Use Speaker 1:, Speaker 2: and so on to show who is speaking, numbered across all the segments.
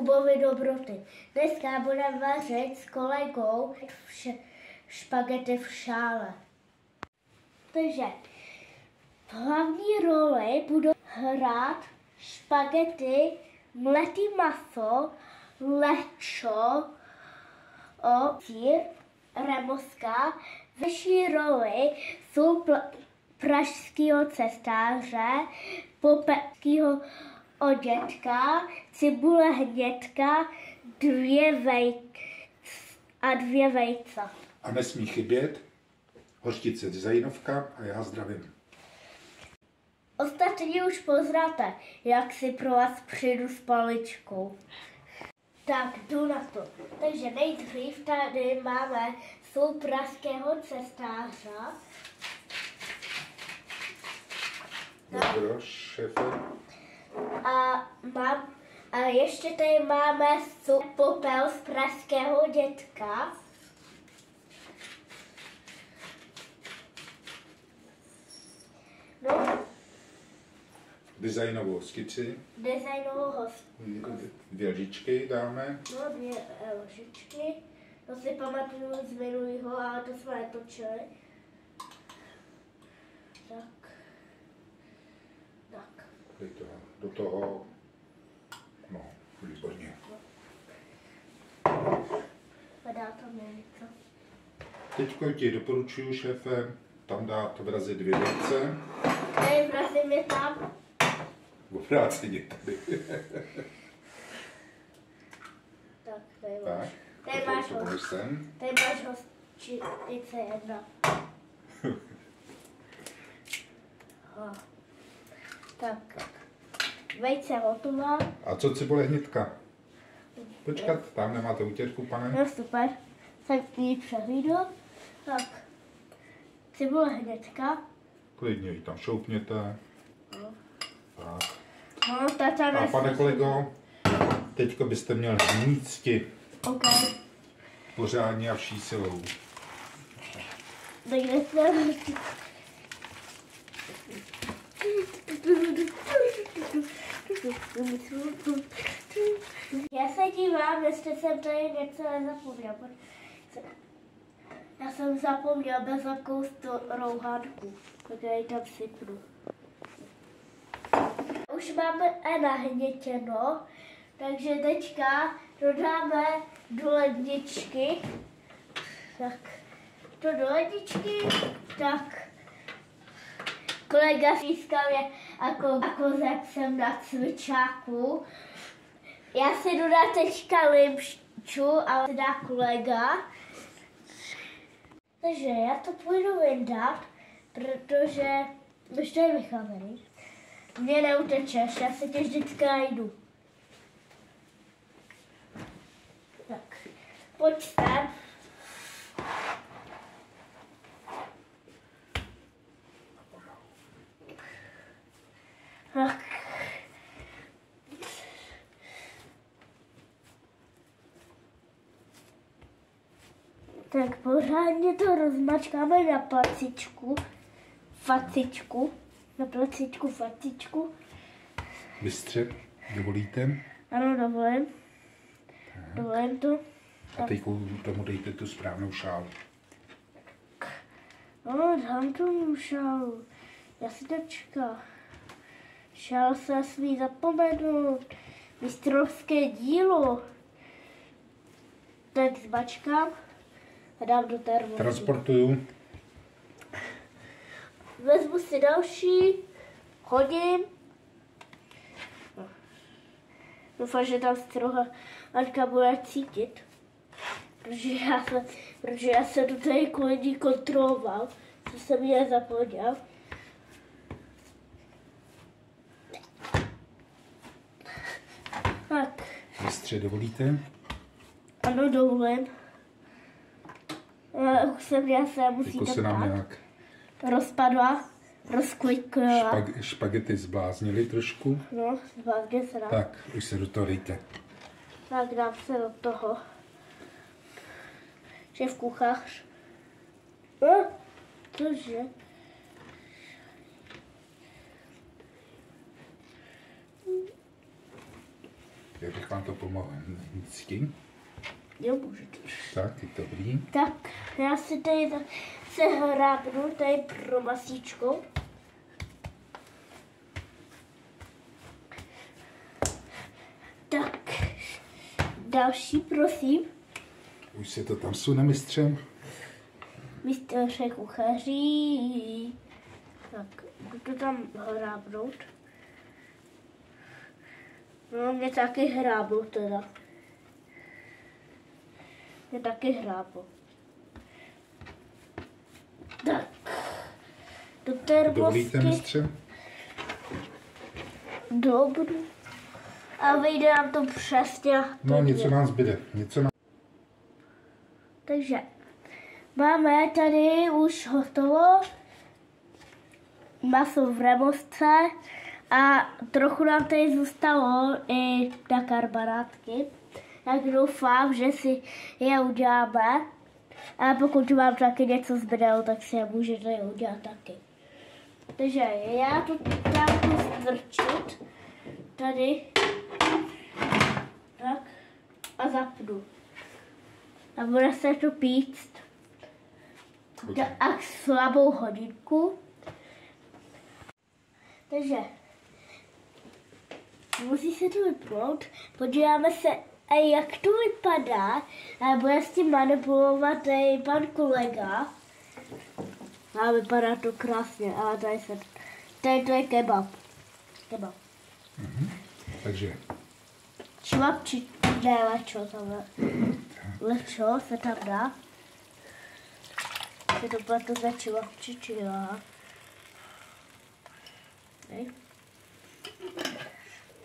Speaker 1: Kubovi dobroty. Dneska budeme vařit s kolegou špagety v šále. Takže v hlavní roli budou hrát špagety, mletý maso, lečo, sír, remoska. V vyšší roli jsou pražského cestáře, popeckého odětka, cibule hnědka, dvě vejce.
Speaker 2: A nesmí chybět hořčice Designovka a já zdravím.
Speaker 1: Ostatní už poznáte, jak si pro vás přijdu s paličkou. Tak jdu na to. Takže nejdřív tady máme sůl pražského cestáře.
Speaker 2: Dobro, šéfe.
Speaker 1: A ještě tady máme popel z pražského dětka. No.
Speaker 2: Designovou skici.
Speaker 1: Designovou host.
Speaker 2: 2 lžičky dáme.
Speaker 1: No, 2 lžičky. To si pamatuju z minulého, ale to jsme netočili. Tak.
Speaker 2: Do toho, no, výborně.
Speaker 1: Padá tam něco.
Speaker 2: Teďko ti doporučuji, šéfe, tam dát vrazit 2 vejce.
Speaker 1: Tady vrazím je tam.
Speaker 2: Obráceně tady.
Speaker 1: Tak, tady
Speaker 2: máš.
Speaker 1: Tady máš hořčice 1. Tak. Vejce hotová.
Speaker 2: A co cibule hnědka? Počkat, tam nemáte utěrku, pane?
Speaker 1: No super, jsem ji přehlídl. Tak, cibule hnědka.
Speaker 2: Klidně ji tam šoupněte.
Speaker 1: No.
Speaker 2: Tak.
Speaker 1: No, tata
Speaker 2: A pane kolego, teďko byste měl hnízti.
Speaker 1: OK.
Speaker 2: Pořádně a vší silou.
Speaker 1: Tak kde se... Já se dívám, jestli jsem tady něco nezapomněl. Já jsem zapomněl bezlepkou rouhátku, který tam sypnu. Už máme nahnětěno, takže teďka dodáme do ledničky. Tak, to do ledničky, tak. Kolega získal je jako jsem na cvičáku. Já si dodám teďka limču, ale si dá kolega. Takže já to půjdu vyndat, protože už tady vycházený. Mě neutečeš, já se tě vždycky najdu. Tak, pojď sem. Tak pořádně to rozmačkáme na placičku, facičku.
Speaker 2: Bystře, dovolíte?
Speaker 1: Ano, dovolím. Dovolím to.
Speaker 2: A teď tomu dejte tu správnou šálu.
Speaker 1: No, dám tomu šálu. Já si dočkám. Šál se smí zapomenout. Mistrovské dílo. Tak zmačkám a dám do termosu.
Speaker 2: Transportuju.
Speaker 1: Vezmu si další, hodím. Doufám, že tam stroha Anka bude cítit. Protože já jsem to tady kvůli ní kontroloval, co jsem jí zapomněl. Tak.
Speaker 2: Mistře, dovolíte?
Speaker 1: Ano, dovolím. Já se musím
Speaker 2: Jako se nám nějak
Speaker 1: rozpadla, rozklikla.
Speaker 2: Špagety zbláznily trošku.
Speaker 1: No, zbláznil se nám.
Speaker 2: Tak, už se do toho dejte.
Speaker 1: Tak dám se do toho. Šéf kuchař. Cože?
Speaker 2: Já bych vám to pomohl s tím.
Speaker 1: Jo, můžete.
Speaker 2: Tak, je dobrý.
Speaker 1: Tak, já si tady se hrábnu tady pro masíčkou. Tak, další, prosím.
Speaker 2: Už se to tam sune, mistře.
Speaker 1: Mistře kuchaří. Tak, jdu to tam hrábnout. No, mě taky hrábnu teda. Mě taky hrábnu. Tak, do
Speaker 2: Dovolíte,
Speaker 1: termosky.
Speaker 2: mistře?
Speaker 1: Dobrý. A vyjde nám to přesně.
Speaker 2: No, něco nám zbyde.
Speaker 1: Takže máme tady už hotovo. Maso v remozce a trochu nám tady zůstalo i na karbarátky. Tak doufám, že si je uděláme. A pokud vám taky něco zbydelo, tak si je můžete udělat taky. Takže já to tam tu strčit tady. Tak. A zapnu. A bude se to píct. A slabou hodinku. Takže musí se to vypnout. Podíváme se, jak to vypadá. A bude s tím manipulovat i pan kolega. A vypadá to krásně, ale tady to je kebab. Kebab.
Speaker 2: Takže.
Speaker 1: Čvapči, ne, lečo tam. Lečo se tam dá. Je to proto za čvapčičila.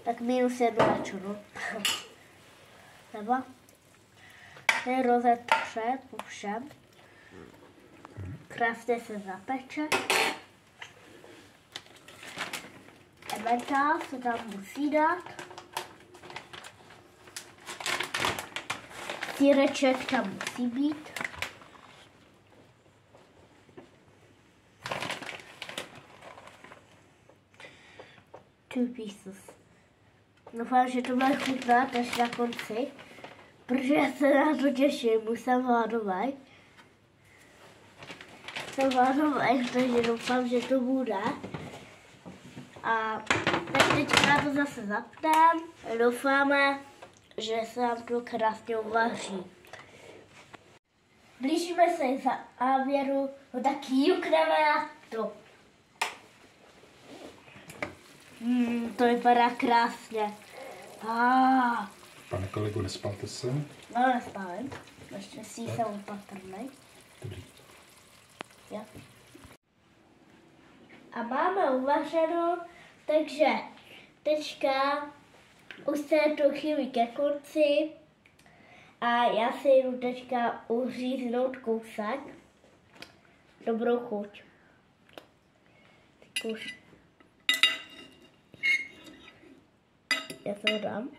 Speaker 1: Tak -1 lečo, no. Třeba. Tady rozetře po všem. Krásně se zapeče. Emmental se tam musí dát. Sýreček tam musí být. Two pieces. Doufám, že to bude chutnat až na konci, protože já se na to těším, už jsem hladový. Takže doufám, že to bude. A tak teďka to zase zapneme. Doufáme, že se nám to krásně uvaří. Blížíme se za závěru, no tak jukneme na to. To vypadá krásně.
Speaker 2: Pane kolego, nespalte se?
Speaker 1: No, nespálím. Ještě si jsem opatrnej.
Speaker 2: Dobrý.
Speaker 1: Jo. A máme uvařeno, takže teďka už se to chýlí ke konci a já si jdu teďka uříznout kousek. Dobrou chuť. Už. Já to dám.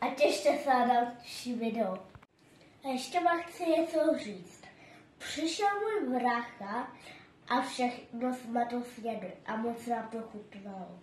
Speaker 1: A těšte se na další video. A ještě vám chci něco říct. Přišel můj brácha a všechno jsme to snědli a moc nám to chutnalo.